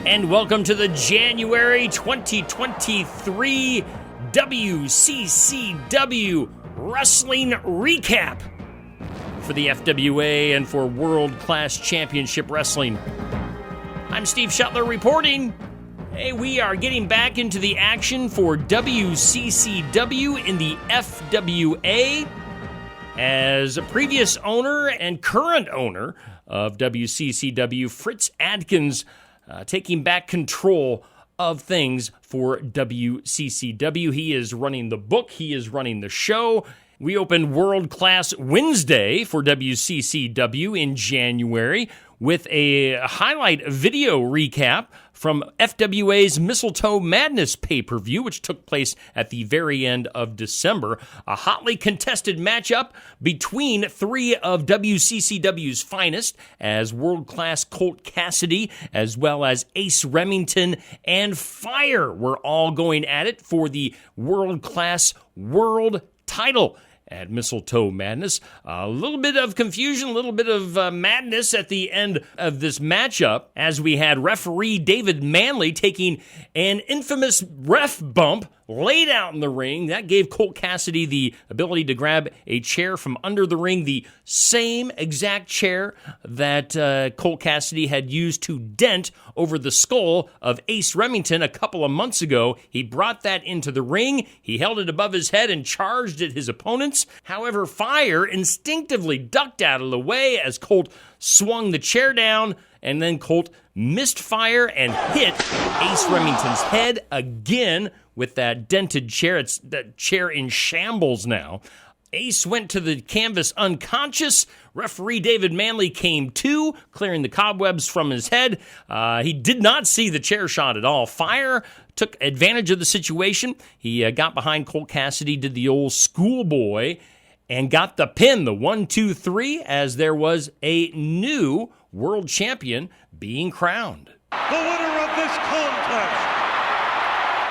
And welcome to the January 2023 WCCW Wrestling Recap for the FWA and for World Class Championship Wrestling. I'm Steve Shettler reporting. Hey, we are getting back into the action for WCCW in the FWA as a previous owner and current owner of WCCW, Fritz Adkins, taking back control of things for WCCW. He is running the book. He is running the show. We opened World Class Wednesday for WCCW in January with a highlight video recap from FWA's Mistletoe Madness pay-per-view, which took place at the very end of December. A hotly contested matchup between three of WCCW's finest, as world-class Colt Cassidy, as well as Ace Remington and Fire were all going at it for the world-class world title at Mistletoe Madness. A little bit of confusion, a little bit of madness at the end of this matchup as we had referee David Manley taking an infamous ref bump laid out in the ring. That gave Colt Cassidy the ability to grab a chair from under the ring, the same exact chair that Colt Cassidy had used to dent over the skull of Ace Remington a couple of months ago. He brought that into the ring. He held it above his head and charged at his opponents. However, Fire instinctively ducked out of the way as Colt swung the chair down, and then Colt missed Fire and hit Ace Remington's head again with that dented chair. It's that chair in shambles now. Ace went to the canvas unconscious. Referee David Manley came to, clearing the cobwebs from his head. He did not see the chair shot at all. Fire took advantage of the situation. He got behind Colt Cassidy, did the old schoolboy, and got the pin, the 1-2-3, as there was a new world champion being crowned. The winner of this contest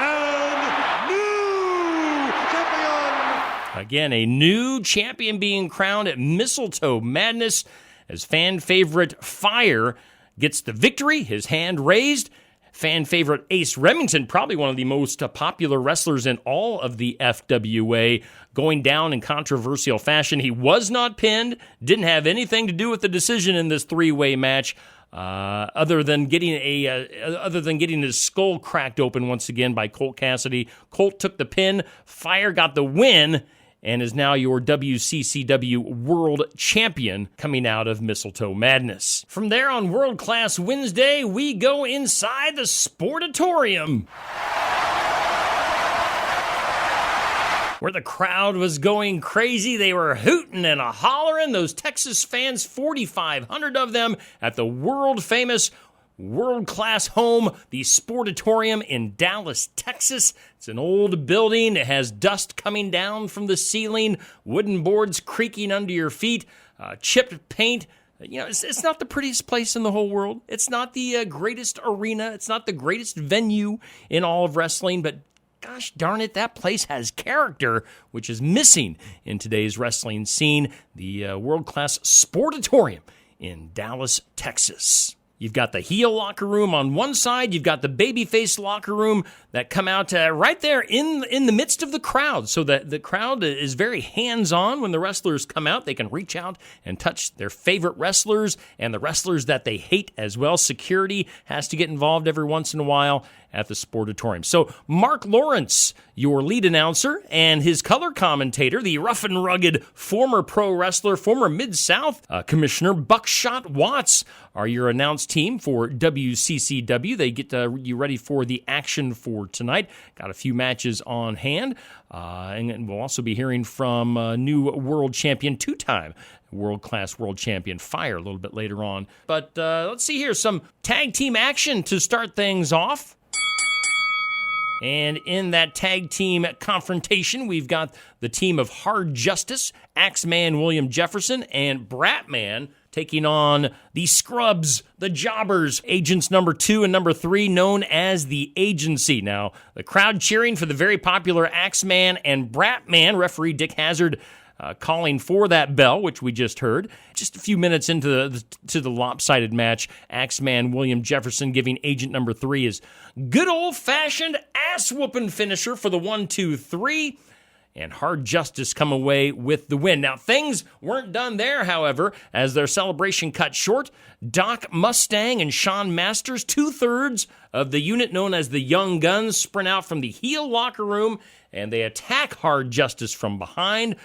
and new champion. Again, a new champion being crowned at Mistletoe Madness as fan favorite Fire gets the victory, his hand raised. Fan favorite Ace Remington, probably one of the most popular wrestlers in all of the FWA, going down in controversial fashion. He was not pinned, didn't have anything to do with the decision in this three-way match, other than getting his skull cracked open once again by Colt Cassidy. Colt took the pin, Fire got the win, and is now your WCCW World Champion coming out of Mistletoe Madness. From there on World Class Wednesday, we go inside the Sportatorium, where the crowd was going crazy. They were hooting and hollering. Those Texas fans, 4,500 of them, at the world-famous world-class home, the Sportatorium in Dallas, Texas. It's an old building. It has dust coming down from the ceiling, wooden boards creaking under your feet, chipped paint. You know, it's not the prettiest place in the whole world. It's not the greatest arena. It's not the greatest venue in all of wrestling, but gosh darn it, that place has character, which is missing in today's wrestling scene. The world-class Sportatorium in Dallas, Texas. You've got the heel locker room on one side. You've got the babyface locker room that come out right there in the midst of the crowd. So that the crowd is very hands-on when the wrestlers come out. They can reach out and touch their favorite wrestlers and the wrestlers that they hate as well. Security has to get involved every once in a while at the Sportatorium. So Mark Lawrence, your lead announcer, and his color commentator, the rough and rugged former pro wrestler, former Mid-South Commissioner Buckshot Watts, are your announce team for WCCW. They get you ready for the action for tonight. Got a few matches on hand, and we'll also be hearing from new world champion, two-time world-class world champion Fire a little bit later on. But let's see here, some tag team action to start things off. And in that tag team confrontation, we've got the team of Hard Justice, Axeman William Jefferson, and Bratman taking on the Scrubs, the Jobbers, agents number 2 and number 3, known as the Agency. Now, the crowd cheering for the very popular Axeman and Bratman. Referee Dick Hazard calling for that bell, which we just heard. Just a few minutes into the lopsided match, Axeman William Jefferson giving agent number 3 his good old-fashioned ass-whooping finisher for the 1-2-3. And Hard Justice come away with the win. Now, things weren't done there, however, as their celebration cut short. Doc Mustang and Sean Masters, 2/3 of the unit known as the Young Guns, sprint out from the heel locker room, and they attack Hard Justice from behind.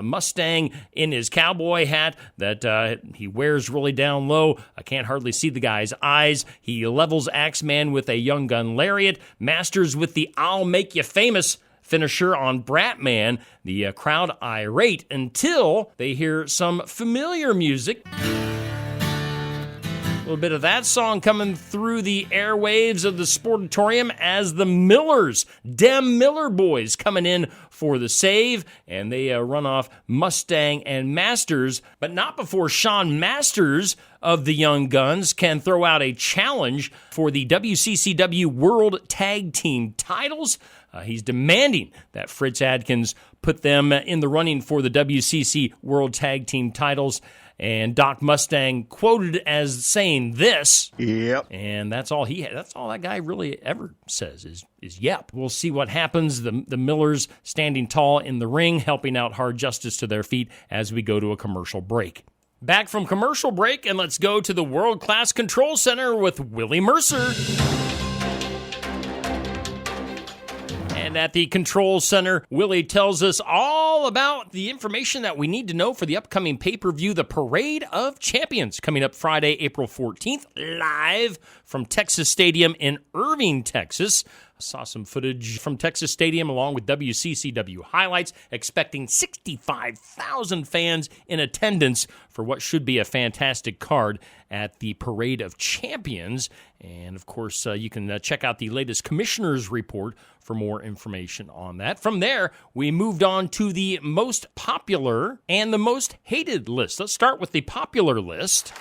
Mustang in his cowboy hat that he wears really down low. I can't hardly see the guy's eyes. He levels Axeman with a Young Gun lariat. Masters with the I'll Make You Famous finisher on Bratman. The crowd irate until they hear some familiar music. A little bit of that song coming through the airwaves of the Sportatorium as the Millers, Dem Miller boys, coming in for the save, and they run off Mustang and Masters, but not before Sean Masters of the Young Guns can throw out a challenge for the WCCW World Tag Team titles. He's demanding that Fritz Adkins put them in the running for the WCC World Tag Team titles. And Doc Mustang quoted as saying this. Yep. And that's all he had. That's all that guy really ever says is yep. We'll see what happens. The Millers standing tall in the ring, helping out Hard Justice to their feet as we go to a commercial break. Back from commercial break, and let's go to the World Class Control Center with Willie Mercer. And at the Control Center, Willie tells us all about the information that we need to know for the upcoming pay-per-view, the Parade of Champions, coming up Friday, April 14th, live from Texas Stadium in Irving, Texas. I saw some footage from Texas Stadium along with WCCW highlights, expecting 65,000 fans in attendance for what should be a fantastic card at the Parade of Champions. And, of course, you can check out the latest commissioner's report for more information on that. From there, we moved on to the most popular and the most hated list. Let's start with the popular list.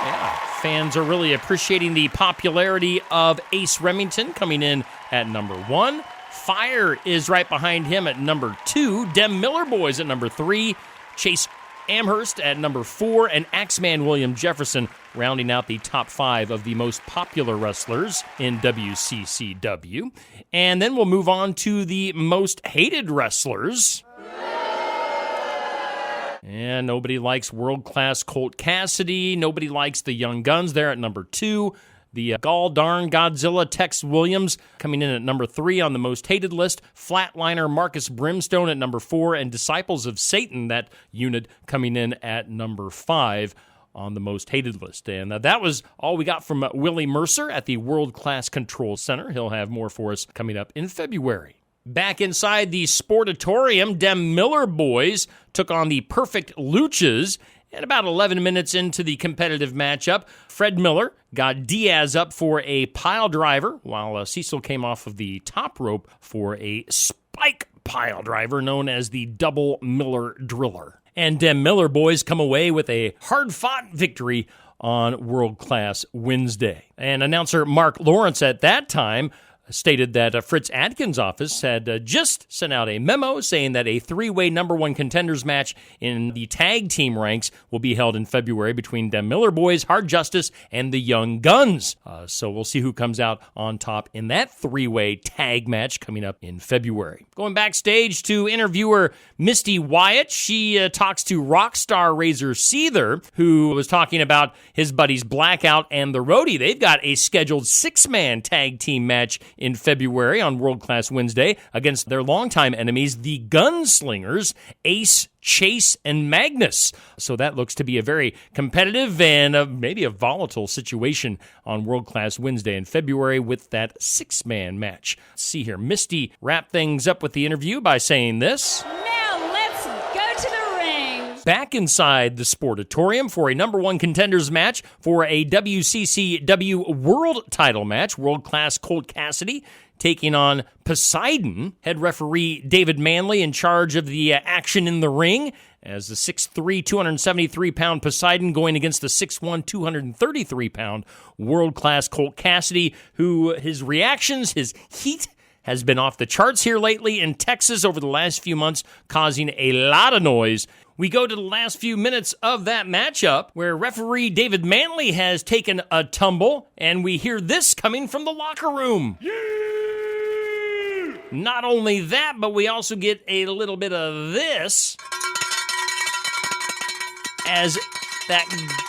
Yeah, fans are really appreciating the popularity of Ace Remington coming in at number 1. Fire is right behind him at number 2. Dem Miller Boys at number 3. Chase Amherst at number 4. And Axeman William Jefferson rounding out the top 5 of the most popular wrestlers in WCCW. And then we'll move on to the most hated wrestlers. And nobody likes world-class Colt Cassidy. Nobody likes the Young Guns there at number 2. The Gall Darn Godzilla Tex Williams coming in at number 3 on the most hated list. Flatliner Marcus Brimstone at number 4. And Disciples of Satan, that unit, coming in at number 5 on the most hated list. And that was all we got from Willie Mercer at the World Class Control Center. He'll have more for us coming up in February. Back inside the Sportatorium, Dem Miller Boys took on the Perfect Luchas. And about 11 minutes into the competitive matchup, Fred Miller got Diaz up for a pile driver, while Cecil came off of the top rope for a spike pile driver known as the Double Miller Driller. And Dem Miller Boys come away with a hard-fought victory on World Class Wednesday. And announcer Mark Lawrence at that time stated that Fritz Adkins' office had just sent out a memo saying that a 3-way number 1 contenders match in the tag team ranks will be held in February between Dem Miller Boys, Hard Justice, and the Young Guns. So we'll see who comes out on top in that 3-way tag match coming up in February. Going backstage to interviewer Misty Wyatt, she talks to Rockstar Razor Seether, who was talking about his buddies Blackout and the Roadie. They've got a scheduled 6-man tag team match in February on World Class Wednesday against their longtime enemies, the Gunslingers, Ace, Chase, and Magnus. So that looks to be a very competitive and maybe a volatile situation on World Class Wednesday in February with that 6-man match. Let's see here. Misty wrapped things up with the interview by saying this. Now let's go to the ring. Back inside the Sportatorium for a number 1 contenders match for a WCCW World title match. World Class Colt Cassidy taking on Poseidon. Head referee David Manley in charge of the action in the ring as the 6'3", 273-pound Poseidon going against the 6'1", 233-pound World Class Colt Cassidy, who his reactions, his heat has been off the charts here lately in Texas over the last few months, causing a lot of noise. We go to the last few minutes of that matchup where referee David Manley has taken a tumble, and we hear this coming from the locker room. Not only that, but we also get a little bit of this as that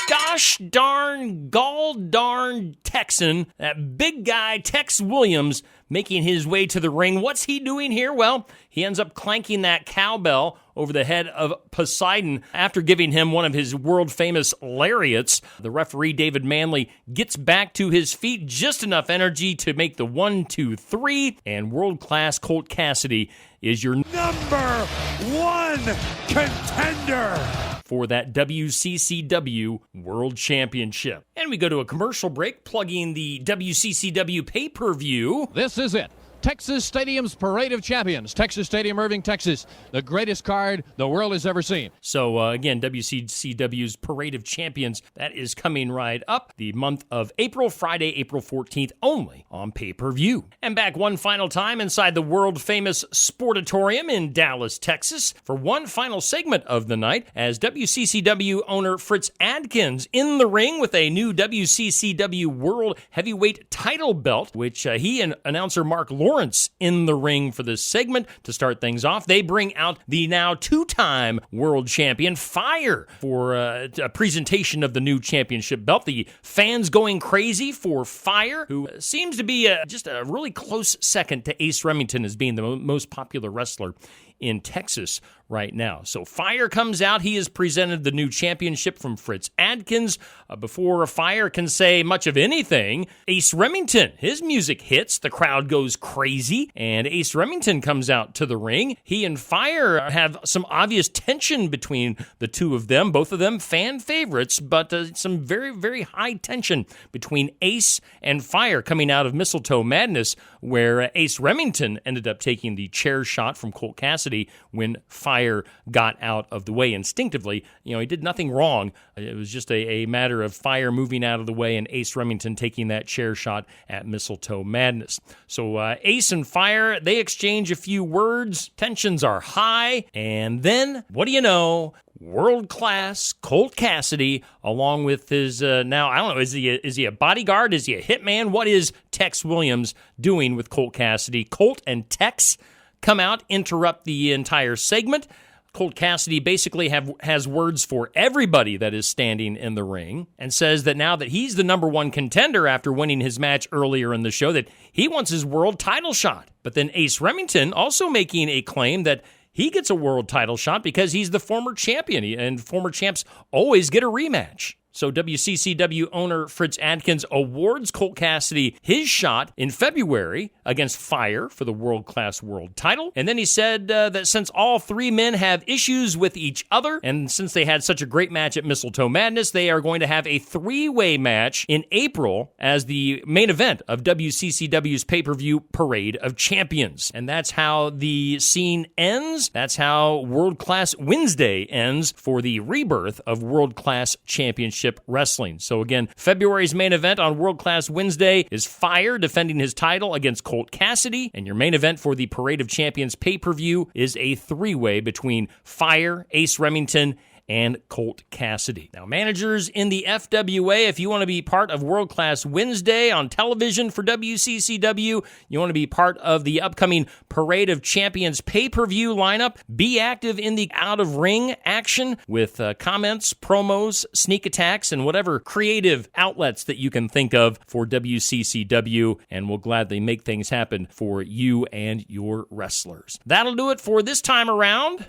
gosh darn, gall darn Texan, that big guy Tex Williams, making his way to the ring. What's he doing here? Well, he ends up clanking that cowbell over the head of Poseidon after giving him one of his world-famous lariats. The referee, David Manley, gets back to his feet, just enough energy to make the 1, 2, 3, and world-class Colt Cassidy is your Number 1 contender for that WCCW World Championship. And we go to a commercial break, plugging the WCCW pay-per-view. This is it. Texas Stadium's Parade of Champions. Texas Stadium, Irving, Texas. The greatest card the world has ever seen. So, again, WCCW's Parade of Champions, that is coming right up the month of April, Friday, April 14th, only on pay-per-view. And back one final time inside the world-famous Sportatorium in Dallas, Texas, for one final segment of the night, as WCCW owner Fritz Adkins in the ring with a new WCCW World Heavyweight title belt, which he and announcer Mark Lawrence in the ring for this segment. To start things off, they bring out the now two-time world champion Fire for a presentation of the new championship belt. The fans going crazy for Fire, who seems to be just a really close second to Ace Remington as being the most popular wrestler in Texas right now. So Fire comes out. He has presented the new championship from Fritz Adkins. Before Fire can say much of anything, Ace Remington, his music hits. The crowd goes crazy, and Ace Remington comes out to the ring. He and Fire have some obvious tension between the two of them, both of them fan favorites, but some very, very high tension between Ace and Fire coming out of Mistletoe Madness, where Ace Remington ended up taking the chair shot from Colt Cassidy when Fire got out of the way instinctively. You know, he did nothing wrong. It was just a matter of Fire moving out of the way and Ace Remington taking that chair shot at Mistletoe Madness. So Ace and Fire, they exchange a few words. Tensions are high. And then, what do you know? World-class Colt Cassidy, along with his, now, I don't know, is he a bodyguard? Is he a hitman? What is Tex Williams doing with Colt Cassidy? Colt and Tex come out, interrupt the entire segment. Colt Cassidy basically has words for everybody that is standing in the ring and says that now that he's the number one contender after winning his match earlier in the show, that he wants his world title shot. But then Ace Remington also making a claim that he gets a world title shot because he's the former champion, and former champs always get a rematch. So WCCW owner Fritz Adkins awards Colt Cassidy his shot in February against Fire for the world-class world title. And then he said that since all three men have issues with each other, and since they had such a great match at Mistletoe Madness, they are going to have a three-way match in April as the main event of WCCW's pay-per-view Parade of Champions. And that's how the scene ends. That's how World-Class Wednesday ends for the rebirth of World-Class Championship Wrestling. So again, February's main event on World Class Wednesday is Fire defending his title against Colt Cassidy, and your main event for the Parade of Champions pay-per-view is a three-way between Fire, Ace Remington, and Colt Cassidy. Now, managers in the FWA, if you want to be part of World Class Wednesday on television for WCCW, you want to be part of the upcoming Parade of Champions pay-per-view lineup, be active in the out-of-ring action with comments, promos, sneak attacks, and whatever creative outlets that you can think of for WCCW, and we'll gladly make things happen for you and your wrestlers. That'll do it for this time around.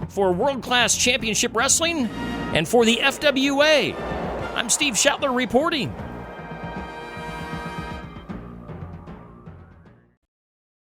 For World Class Championship Wrestling and for the FWA, I'm Steve Shettler reporting.